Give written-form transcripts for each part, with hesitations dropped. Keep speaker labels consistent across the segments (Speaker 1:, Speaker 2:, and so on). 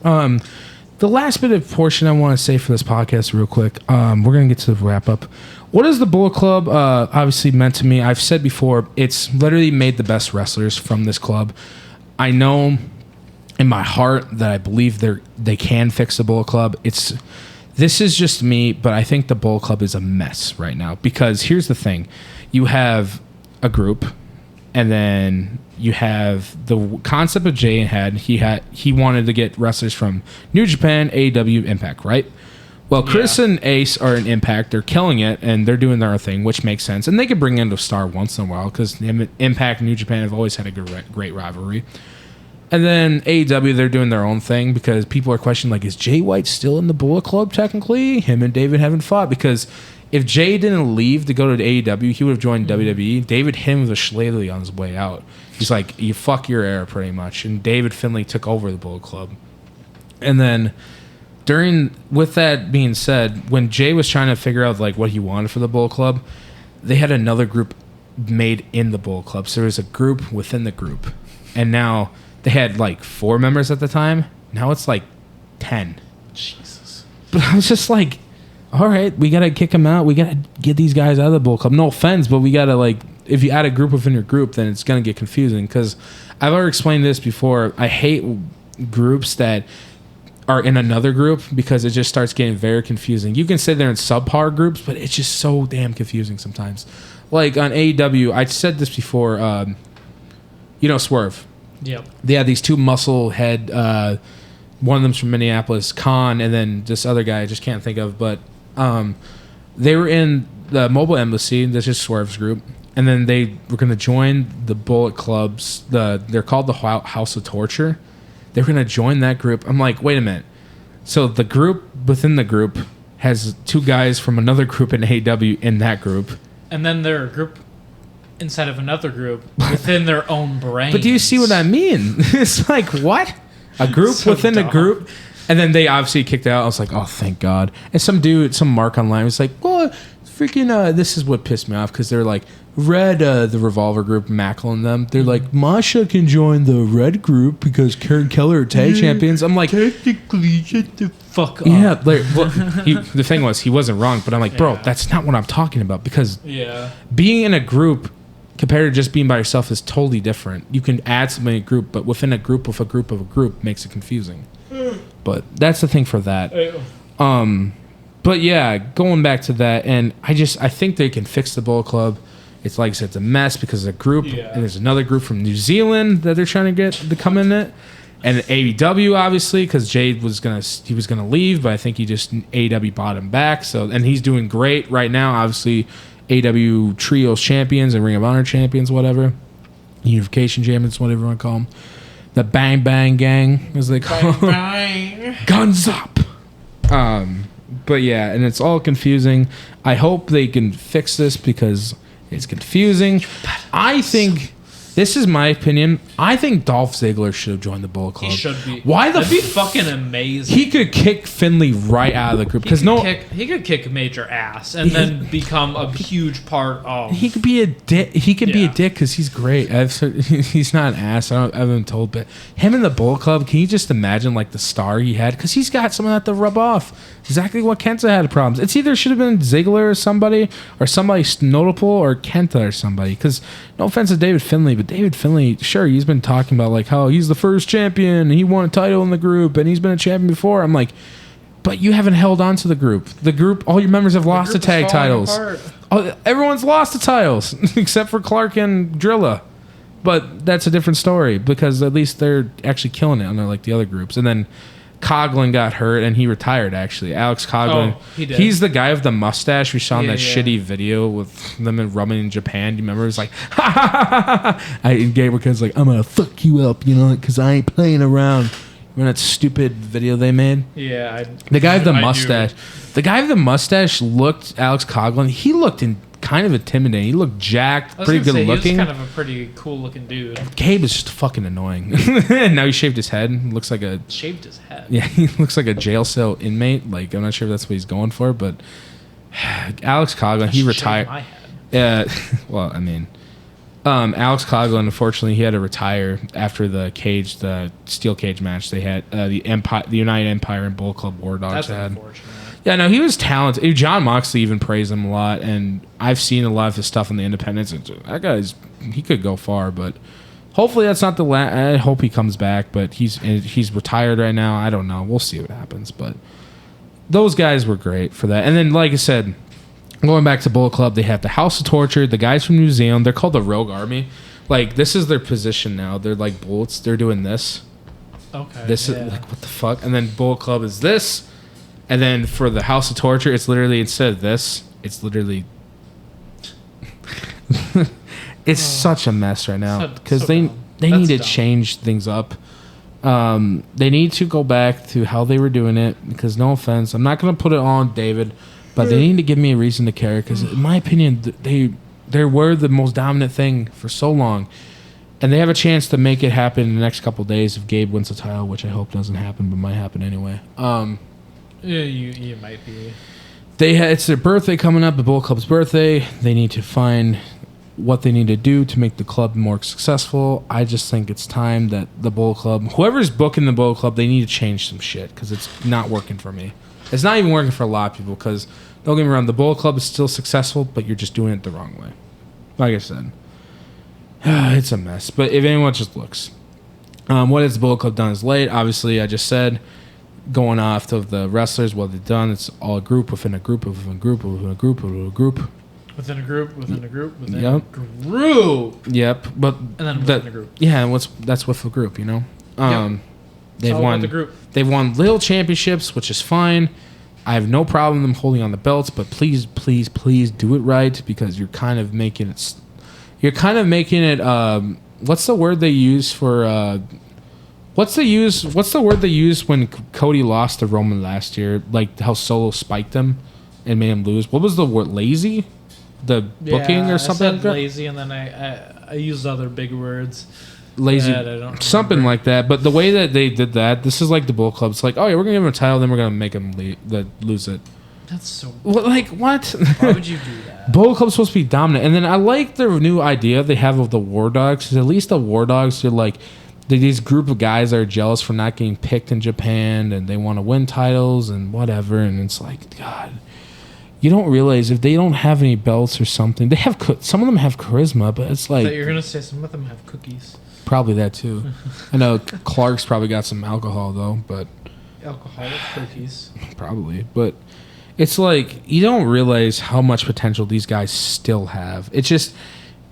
Speaker 1: The last bit of portion I want to say for this podcast real quick, we're going to get to the wrap-up. What is the Bullet Club obviously meant to me? I've said before, it's literally made the best wrestlers from this club. I know in my heart that I believe they can fix the Bullet Club. This is just me, but I think the Bullet Club is a mess right now. Because here's the thing. You have a group, and then you have the concept of Jay had. He wanted to get wrestlers from New Japan, AEW, Impact, right? Well, Chris and Ace are in Impact. They're killing it, and they're doing their thing, which makes sense. And they could bring in a star once in a while because Impact and New Japan have always had a great rivalry. And then AEW, they're doing their own thing because people are questioning, like, is Jay White still in the Bullet Club technically? Him and David haven't fought because if Jay didn't leave to go to AEW, he would have joined WWE. David hit him with a shillelagh on his way out. He's like, you fuck your era pretty much. And David Finlay took over the Bullet Club. And then with that being said, when Jay was trying to figure out like what he wanted for the Bullet Club, they had another group made in the Bullet Club. So there was a group within the group. And now they had like 4 members at the time. Now it's like 10.
Speaker 2: Jesus.
Speaker 1: But I was just like, all right, we got to kick them out. We got to get these guys out of the Bullet Club. No offense, but we got to, like, if you add a group within your group, then it's going to get confusing. Because I've already explained this before. I hate groups that are in another group because it just starts getting very confusing. You can say they're in subpar groups, but it's just so damn confusing sometimes. Like on AEW, I said this before, Swerve.
Speaker 2: Yep.
Speaker 1: They had these 2 muscle head, one of them's from Minneapolis, Khan, and then this other guy I just can't think of, but they were in the Mobile Embassy. That's just Swerve's group, and then they were going to join the Bullet Clubs. They're called the House of Torture. They were going to join that group. I'm like, wait a minute. So the group within the group has 2 guys from another group in AEW in that group, and
Speaker 2: then they're a group inside of another group within their own brain.
Speaker 1: But do you see what I mean? It's like, what? A group so within dumb. A group. And then they obviously kicked out. I was like, oh, thank God. And some mark online was like, well, freaking, this is what pissed me off because they're like, Red, the Revolver group, Mackle and them. They're like, Masha can join the Red group because Karen Keller are tag champions. I'm like,
Speaker 2: technically, shut the fuck up.
Speaker 1: Yeah, the thing was, he wasn't wrong, but I'm like, bro, that's not what I'm talking about because being in a group compared to just being by yourself is totally different. You can add somebody in a group, but within a group of a group of a group makes it confusing. But that's the thing for that. But yeah, going back to that, and I think they can fix the Bullet Club. It's like I said, it's a mess because of a group, and there's another group from New Zealand that they're trying to get to come in it, and AEW obviously because Jay was gonna leave, but I think AEW bought him back. So and he's doing great right now. Obviously, AEW Trios champions and Ring of Honor champions, whatever, Unification champions, whatever you want to call them. The Bang Bang Gang, as they call them. Guns up. But yeah, and it's all confusing. I hope they can fix this because it's confusing. I think, this is my opinion, I think Dolph Ziggler should have joined the Bullet Club.
Speaker 2: He should be.
Speaker 1: That'd
Speaker 2: be fucking amazing.
Speaker 1: He could kick Finlay right out of the group.
Speaker 2: He could kick major ass and then become a huge part of...
Speaker 1: He could be a dick. He could be a dick because he's great. He's not an ass. I haven't been told, but him in the Bullet Club, can you just imagine like the star he had? Because he's got someone that to rub off. Exactly what Kenta had problems. It's either should have been Ziggler or somebody notable or Kenta or somebody. Because no offense to David Finlay, but David Finlay, sure, he's been talking about like how he's the first champion and he won a title in the group and he's been a champion before. I'm like, but you haven't held on to the group. The group, all your members have lost the tag titles. Everyone's lost the titles except for Clark and Drilla. But that's a different story because at least they're actually killing it unlike the other groups. And then Coughlin got hurt and he retired actually. Alex Coughlin.
Speaker 2: Oh, he did.
Speaker 1: He's the guy with the mustache we saw in that shitty video with them rubbing in Japan. Do you remember? It was like, ha ha ha ha. And Gabriel was like, I'm going to fuck you up, because I ain't playing around. Remember that stupid video they made?
Speaker 2: Yeah.
Speaker 1: The guy with the mustache. The guy with the mustache looked, Alex Coughlin, he looked kind of intimidating. He looked jacked, pretty good looking.
Speaker 2: He was kind of a pretty cool looking dude.
Speaker 1: Gabe is just fucking annoying. Now he shaved his head. Looks like
Speaker 2: shaved his head.
Speaker 1: Yeah, he looks like a jail cell inmate. Like, I'm not sure if that's what he's going for, but Alex Coughlin, he retired.
Speaker 2: My head.
Speaker 1: Yeah, well, I mean, Alex Coughlin, unfortunately, he had to retire after the steel cage match they had. The United Empire and Bullet Club War Dogs
Speaker 2: That's
Speaker 1: had.
Speaker 2: unfortunate.
Speaker 1: Yeah, no, he was talented. John Moxley even praised him a lot, and I've seen a lot of his stuff on the independents. That he could go far, but hopefully that's not the last. I hope he comes back, but he's retired right now. I don't know. We'll see what happens, but those guys were great for that. And then, like I said, going back to Bullet Club, they have the House of Torture, the guys from New Zealand. They're called the Rogue Army. Like, this is their position now. They're like bullets. They're doing this.
Speaker 2: Okay.
Speaker 1: This is like, what the fuck? And then Bullet Club is this. And then for the House of Torture, it's literally, instead of this, it's literally... it's such a mess right now. Because they need to change things up. They need to go back to how they were doing it. Because, no offense, I'm not going to put it on David, but they need to give me a reason to care. Because, in my opinion, they were the most dominant thing for so long. And they have a chance to make it happen in the next couple of days if Gabe wins the title, which I hope doesn't happen, but might happen anyway.
Speaker 2: Yeah, you might be.
Speaker 1: It's their birthday coming up, the Bullet Club's birthday. They need to find what they need to do to make the club more successful. I just think it's time that the Bullet Club, whoever's booking the Bullet Club, they need to change some shit because it's not working for me. It's not even working for a lot of people because, don't get me wrong, the Bullet Club is still successful, but you're just doing it the wrong way. Like I said, it's a mess. But if anyone just looks, what has the Bullet Club done is late. Obviously, I just said, going off of the wrestlers, what they've done, it's all a group within a group within a group within a group within a group.
Speaker 2: Within a group within a group within
Speaker 1: Yep.
Speaker 2: a group.
Speaker 1: Yep, but
Speaker 2: And then within a group.
Speaker 1: Yeah, that's with the group, you know.
Speaker 2: Yep.
Speaker 1: They've won
Speaker 2: the group.
Speaker 1: They've won little championships, which is fine. I have no problem them holding on the belts, but please, please, please do it right because you're kind of making it. You're kind of making it. What's the word they use for? What's the word they used when Cody lost to Roman last year? Like how Solo spiked him and made him lose. What was the word? Lazy? The booking or something?
Speaker 2: I said
Speaker 1: like that?
Speaker 2: lazy, and then I used other big words.
Speaker 1: Lazy,
Speaker 2: I don't
Speaker 1: something
Speaker 2: remember.
Speaker 1: like that. But the way that they did that, this is like the Bullet Club. It's like, oh yeah, we're gonna give him a title, then we're gonna make him lose it.
Speaker 2: That's so.
Speaker 1: Like what?
Speaker 2: Why would you do that?
Speaker 1: Bullet Club's supposed to be dominant, and then I like the new idea they have of the War Dogs. Because at least the War Dogs are like these group of guys that are jealous for not getting picked in Japan, and they want to win titles and whatever. And it's like, God, you don't realize if they don't have any belts or something, they have some of them have charisma, but it's like
Speaker 2: You're gonna say some of them have cookies.
Speaker 1: Probably that too. I know Clark's probably got some alcohol though, but
Speaker 2: Alcoholic cookies.
Speaker 1: probably. But it's like you don't realize how much potential these guys still have. It just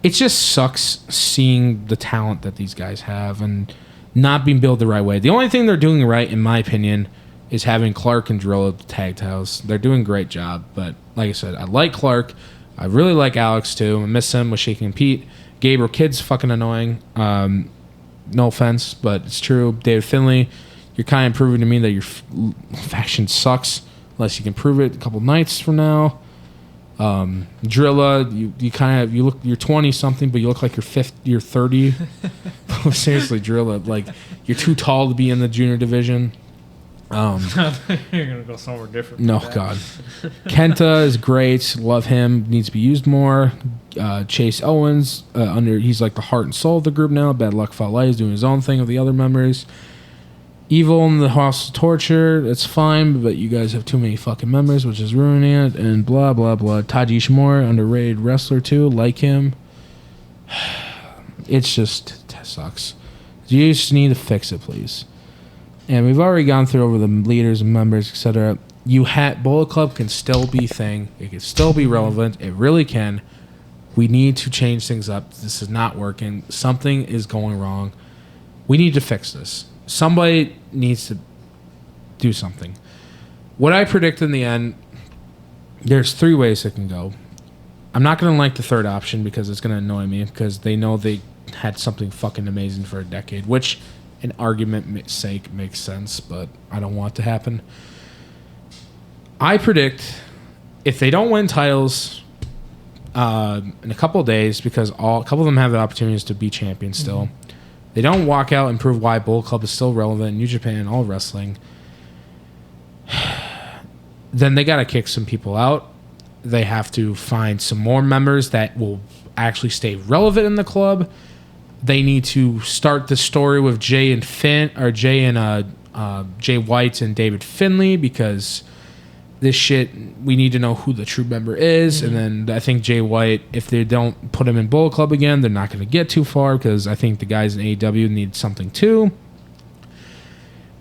Speaker 1: sucks seeing the talent that these guys have and not being built the right way. The only thing they're doing right, in my opinion, is having Clark and Drill at the tag titles. They're doing a great job. But like I said, I like Clark. I really like Alex too. I miss him with Shaking Pete. Gabriel Kidd's fucking annoying. No offense, but it's true. David Finlay, you're kind of proving to me that your faction sucks unless you can prove it a couple nights from now. Drilla, you kind of you're 20 something, but you look like you're 30. Seriously, Drilla, like you're too tall to be in the junior division.
Speaker 2: You're gonna go somewhere different.
Speaker 1: No, God. Kenta is great. Love him. Needs to be used more. Chase Owens, he's like the heart and soul of the group now. Bad Luck Fale is doing his own thing with the other members. Evil in the House of Torture, it's fine, but you guys have too many fucking members, which is ruining it, and blah, blah, blah. Taji Ishimori, underrated wrestler too, like him. It sucks. You just need to fix it, please. And we've already gone through over the leaders and members, etc. Bullet Club can still be a thing. It can still be relevant. It really can. We need to change things up. This is not working. Something is going wrong. We need to fix this. Somebody needs to do something. What I predict in the end, there's 3 ways it can go. I'm not going to like the third option because it's going to annoy me because they know they had something fucking amazing for a decade, which in argument's sake makes sense, but I don't want it to happen. I predict if they don't win titles in a couple of days, because a couple of them have the opportunities to be champions still, they don't walk out and prove why Bullet Club is still relevant in New Japan and all wrestling, then they got to kick some people out. They have to find some more members that will actually stay relevant in the club. They need to start the story with Jay and Jay White and David Finlay, because this shit, we need to know who the true member is. And then I think Jay White, if they don't put him in Bullet Club again, they're not going to get too far, because I think the guys in AEW need something too.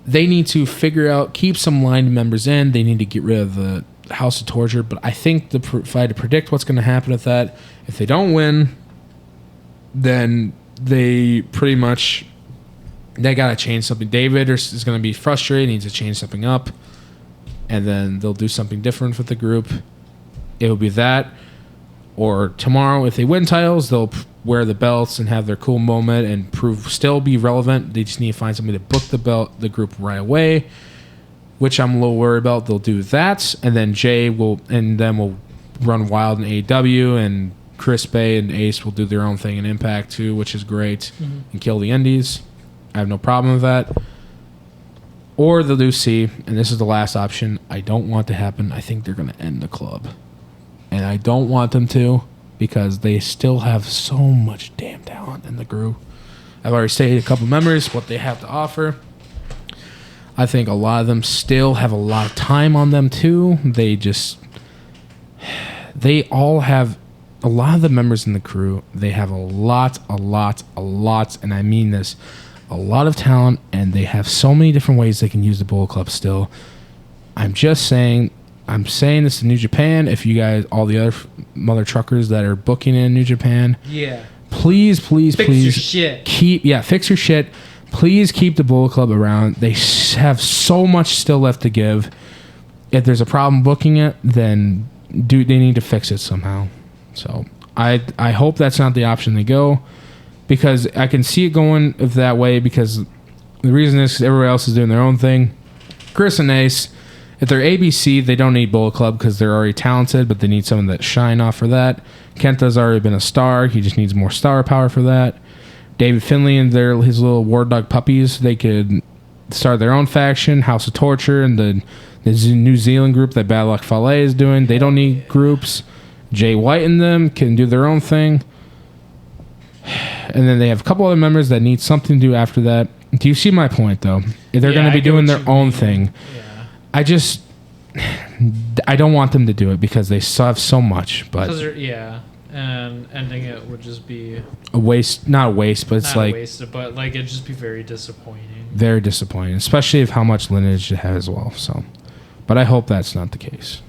Speaker 1: They need to figure out, keep some line members in. They need to get rid of the House of Torture. But I think if I had to predict what's going to happen with that, if they don't win, then they pretty much, they got to change something. David is going to be frustrated, needs to change something up, and then they'll do something different with the group. It'll be that, or tomorrow, if they win titles, they'll wear the belts and have their cool moment and still be relevant. They just need to find somebody to book the group right away, which I'm a little worried about. They'll do that, and then Jay will run wild in AEW, and Chris Bay and Ace will do their own thing in Impact too, which is great, and kill the Indies. I have no problem with that. Or they'll do C, and this is the last option. I don't want to happen. I think they're going to end the club. And I don't want them to, because they still have so much damn talent in the group. I've already stated a couple members, what they have to offer. I think a lot of them still have a lot of time on them too. They all have, a lot of the members in the crew, they have a lot, and I mean this, a lot of talent, and they have so many different ways they can use the Bullet Club still. I'm saying this to New Japan. If you guys, all the other mother truckers that are booking in New Japan, please fix your
Speaker 2: shit.
Speaker 1: Fix your shit. Please keep the Bullet Club around. They have so much still left to give. If there's a problem booking it, then they need to fix it somehow. So I hope that's not the option they go, because I can see it going that way, because the reason is everybody else is doing their own thing. Chris and Ace, if they're ABC, they don't need Bullet Club because they're already talented, but they need someone that shine off for that. Kenta's already been a star. He just needs more star power for that. David Finlay and his little war dog puppies, they could start their own faction, House of Torture, and the New Zealand group that Bad Luck Fale is doing. They don't need groups. Jay White and them can do their own thing. And then they have a couple other members that need something to do after that. Do you see my point, though? They're going to be doing their own thing. Yeah. I don't want them to do it because they have so much. But
Speaker 2: and ending it would just be
Speaker 1: a waste. Not a waste, but it's
Speaker 2: but it'd just be very disappointing.
Speaker 1: Very disappointing, especially if how much lineage it has as well. So, but I hope that's not the case.